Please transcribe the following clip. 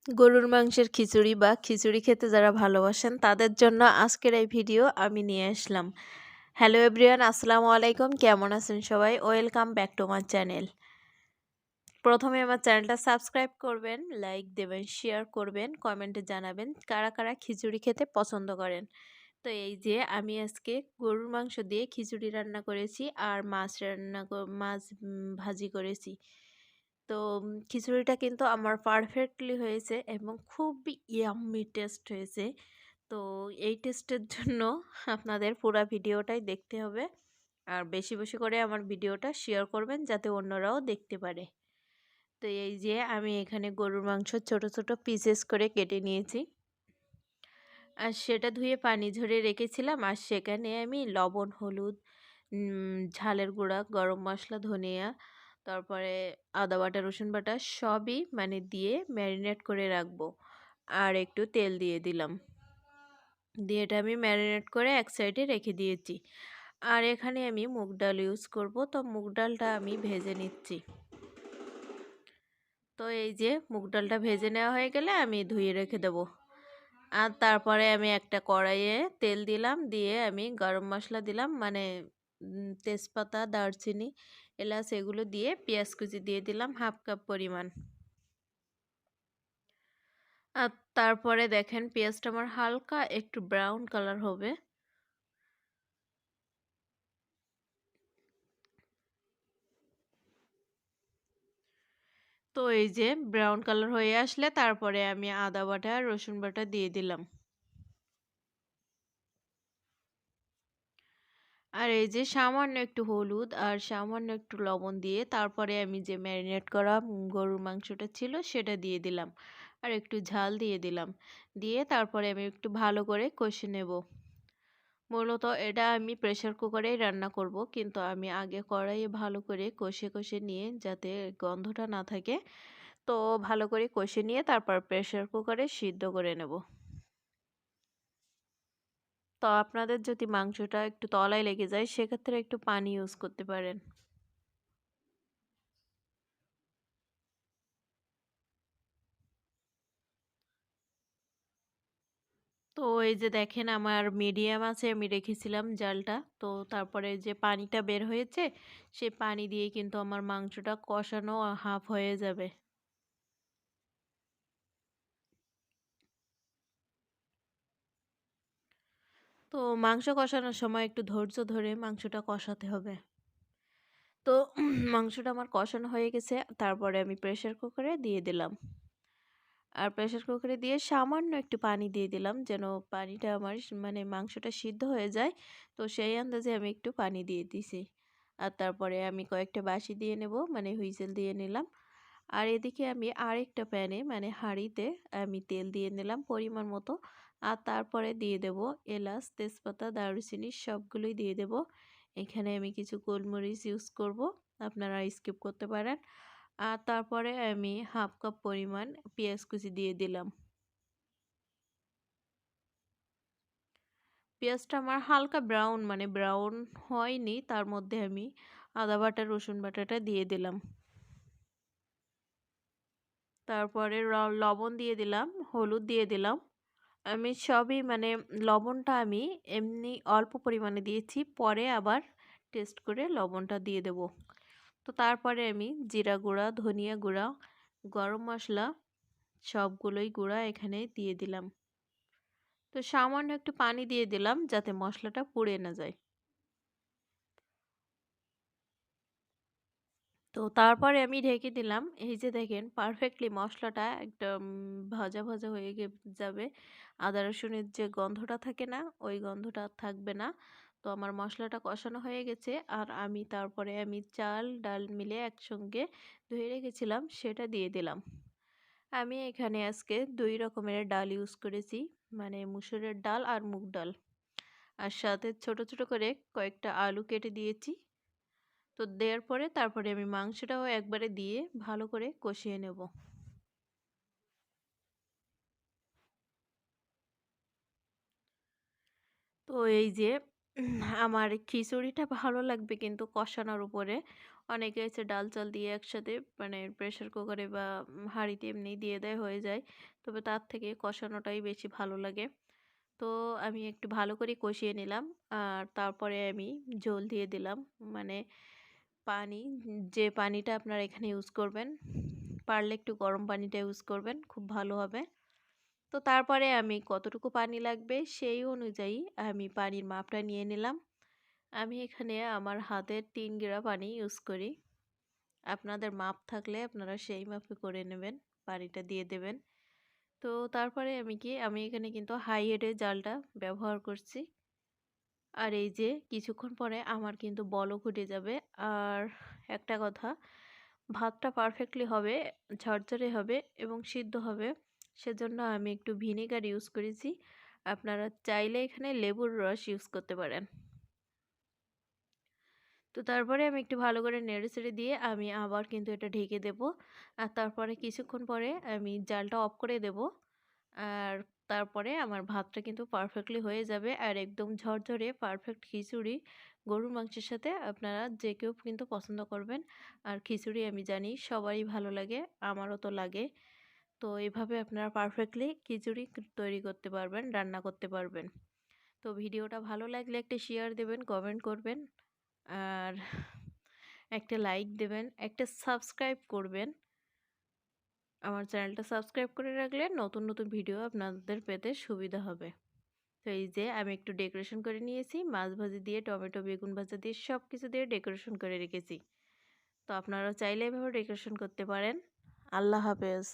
গরুর মাংসের খিচুড়ি বা খিচুড়ি খেতে যারা ভালোবাসেন তাদের জন্য আজকের এই ভিডিও আমি নিয়ে আসলাম। হ্যালো এভরিওয়ান, আসসালামু আলাইকুম। কেমন আছেন সবাই? Welcome back to my channel. প্রথমে আমার চ্যানেলটা সাবস্ক্রাইব করবেন, লাইক দেবেন, শেয়ার করবেন, কমেন্টে জানাবেন কারা কারা খিচুড়ি খেতে পছন্দ করেন। তো এই যে আমি আজকে গরুর মাংস দিয়ে খিচুড়ি রান্না করেছি আর মাছ ভাজি করেছি। তো খিচুড়িটা কিন্তু আমার পারফেক্টলি হয়েছে এবং খুবই ইয়াম্মি টেস্ট হয়েছে। তো এই টেস্টের জন্য আপনাদের পুরো ভিডিওটাই দেখতে হবে আর বেশি বেশি করে আমার ভিডিওটা শেয়ার করবেন যাতে অন্যরাও দেখতে পারে। তো এই যে আমি এখানে গরুর মাংস ছোট ছোট পিসেস করে কেটে নিয়েছি আর সেটা ধুয়ে পানি ঝরিয়ে রেখেছিলাম। আর সেখানে আমি লবণ, হলুদ, ঝালের গুঁড়া, গরম মশলা, ধনিয়া, তারপরে আদা বাটা, রসুন বাটা সবই দিয়ে ম্যারিনেট করে রাখবো। আর একটু তেল দিয়ে দিলাম, দিয়ে এটা আমি ম্যারিনেট করে এক সাইডে রেখে দিয়েছি। আর এখানে আমি মুগ ডাল ইউজ করব, তো মুগ ডালটা আমি ভেজে নিচ্ছি। তো এই যে মুগ ডালটা ভেজে নেওয়া হয়ে গেলে আমি ধুয়ে রেখে দেবো। আর তারপরে আমি একটা কড়াইয়ে তেল দিলাম, দিয়ে আমি গরম মশলা দিলাম, তেজপাতা, দারচিনি, এলাচ এগুলো দিয়ে পেঁয়াজ কুচি দিয়ে দিলাম 1/2 কাপ পরিমাণ। আর তারপরে দেখেন পেঁয়াজটা আমার হালকা একটু ব্রাউন কালার হবে। তো এই যে ব্রাউন কালার হয়ে আসলে তারপরে আমি আদা বাটা আর রসুন বাটা দিয়ে দিলাম। আর এই যে সামান্য একটু হলুদ আর সামান্য একটু লবণ দিয়ে তারপরে আমি যে ম্যারিনেট করা গরুর মাংসটা ছিল সেটা দিয়ে দিলাম। আর একটু ঝাল দিয়ে দিলাম, দিয়ে তারপরে আমি একটু ভালো করে কষে নেব। মূলত এটা আমি প্রেসার কুকারেই রান্না করব, কিন্তু আমি আগে কড়াইয়ে ভালো করে কষে কষে নিয়ে যাতে গন্ধটা না থাকে, তো ভালো করে কষে নিয়ে তারপর প্রেসার কুকারে সিদ্ধ করে নেব। তো আপনাদের যদি মাংসটা একটু তলায় লেগে যায় সেক্ষেত্রে একটু পানি ইউজ করতে পারেন। তো এই যে দেখেন আমার মিডিয়াম আছে আমি রেখেছিলাম জালটা, তো তারপরে যে পানিটা বের হয়েছে সেই পানি দিয়ে কিন্তু আমার মাংসটা কষানো হাফ হয়ে যাবে। তো মাংস কষানোর সময় একটু ধৈর্য ধরে মাংসটা কষাতে হবে। তো মাংসটা আমার কষানো হয়ে গেছে, তারপরে আমি প্রেসার কুকারে দিয়ে দিলাম। আর প্রেসার কুকারে দিয়ে সামান্য একটু পানি দিয়ে দিলাম যেন পানিটা আমার মাংসটা সিদ্ধ হয়ে যায়। তো সেই আন্দাজে আমি একটু পানি দিয়ে দিছি। আর তারপরে আমি কয়েকটা বাঁশি দিয়ে নেব, হুইসেল দিয়ে নিলাম। আর এদিকে আমি আরেকটা প্যানে হাঁড়িতে আমি তেল দিয়ে নিলাম পরিমাণ মতো। আর তারপরে দিয়ে দেব এলাচ, তেজপাতা, দারুচিনি সবগুলোই দিয়ে দেব। এখানে আমি কিছু গোলমরিচ ইউজ করব, আপনারা স্কিপ করতে পারেন। আর তারপরে আমি 1/2 কাপ পরিমাণ পেঁয়াজ কুচি দিয়ে দিলাম। পেঁয়াজটা আমার হালকা ব্রাউন ব্রাউন হয়নি, তার মধ্যে আমি আদা বাটা, রসুন বাটাটা দিয়ে দিলাম। তারপরে লবণ দিয়ে দিলাম, হলুদ দিয়ে দিলাম। আমি সবই লবণটা আমি এমনি অল্প পরিমাণে দিয়েছি, পরে আবার টেস্ট করে লবণটা দিয়ে দেব। তো তারপরে আমি জিরা গুঁড়া, ধনিয়া গুঁড়া, গরম মশলা সবগুলোই গুঁড়া এখানে দিয়ে দিলাম। তো সামান্য একটু পানি দিয়ে দিলাম যাতে মশলাটা পুড়ে না যায়। তো তারপরে আমি ঢেকে দিলাম। এই যে দেখেন পারফেক্টলি মশলাটা একদম ভাজা ভাজা হয়ে যাবে। আদা রসুনের যে গন্ধটা থাকে না, ওই গন্ধটা আর থাকবে না। তো আমার মশলাটা কষানো হয়ে গেছে। আর আমি তারপরে চাল ডাল মিলে একসঙ্গে ধুয়ে রেখেছিলাম সেটা দিয়ে দিলাম। আমি এখানে আজকে 2 রকমের ডাল ইউজ করেছি, মুসুরের ডাল আর মুগ ডাল। আর সাথে ছোট ছোট করে কয়েকটা আলু কেটে দিয়েছি। তো দেওয়ার পরে তারপরে আমি মাংসটাও একবারে দিয়ে ভালো করে কষিয়ে নেব। তো এই যে আমার খিচুড়িটা ভালো লাগবে কিন্তু কষানোর উপরে, অনেকে আছে ডাল চাল দিয়ে একসাথে মানে প্রেসার কুকারে বা হাঁড়িতে এমনি দিয়ে দেয়, হয়ে যায়। তবে তার থেকে কষানোটাই বেশি ভালো লাগে। তো আমি একটু ভালো করে কষিয়ে নিলাম, আর তারপরে আমি ঝোল দিয়ে দিলাম, মানে পানি। যে পানিটা আপনারা এখানে ইউজ করবেন, পারলে একটু গরম পানিটা ইউজ করবেন, খুব ভালো হবে। তো তারপরে আমি কতটুকু পানি লাগবে সেই অনুযায়ী আমি পানির মাপটা নিয়ে নিলাম। আমি এখানে আমার হাতের 3 গিরা পানি ইউজ করি। আপনাদের মাপ থাকলে আপনারা সেই মাপে করে নেবেন, পানিটা দিয়ে দেবেন। তো তারপরে আমি এখানে কিন্তু হাই হিটে জালটা ব্যবহার করছি। আর এই যে কিছুক্ষণ পরে আমার কিন্তু বলক উঠে যাবে। আর একটা কথা, ভাতটা পারফেক্টলি হবে, ঝরঝরে হবে এবং সিদ্ধ হবে। সেজন্য আমি একটু ভিনেগার ইউজ করেছি। আপনারা চাইলে এখানে লেবুর রস ইউজ করতে পারেন। তো তারপরে আমি একটু ভালো করে নেড়েচেড়ে দিয়ে আমি আবার কিন্তু এটা ঢেকে দেব। আর তারপরে কিছুক্ষণ পরে আমি জালটা অফ করে দেব। আর তারপরে আমার ভাতটা কিন্তু পারফেক্টলি হয়ে যাবে, আর একদম ঝরঝরে পারফেক্ট খিচুড়ি। গরুর মাংসের সাথে আপনারা যে কেউ কিন্তু পছন্দ করবেন। আর খিচুড়ি আমি জানি সবারই ভালো লাগে, আমারও তো লাগে। তো এভাবে আপনারা পারফেক্টলি খিচুড়ি তৈরি করতে পারবেন, রান্না করতে পারবেন। তো ভিডিওটা ভালো লাগলে একটা শেয়ার দেবেন, কমেন্ট করবেন, আর একটা লাইক দেবেন, একটা সাবস্ক্রাইব করবেন। আমার চ্যানেলটা সাবস্ক্রাইব করে রাখলে নতুন নতুন ভিডিও আপনাদের পেতে সুবিধা হবে। তো এই যে আমি একটু ডেকোরেশন করে নিয়েছি, মাছ ভাজি দিয়ে, টমেটো বেগুন ভাজা দিয়ে, সব কিছু দিয়ে ডেকোরেশন করে রেখেছি। তো আপনারা চাইলে এভাবে ডেকোরেশন করতে পারেন। আল্লাহ হাফেজ।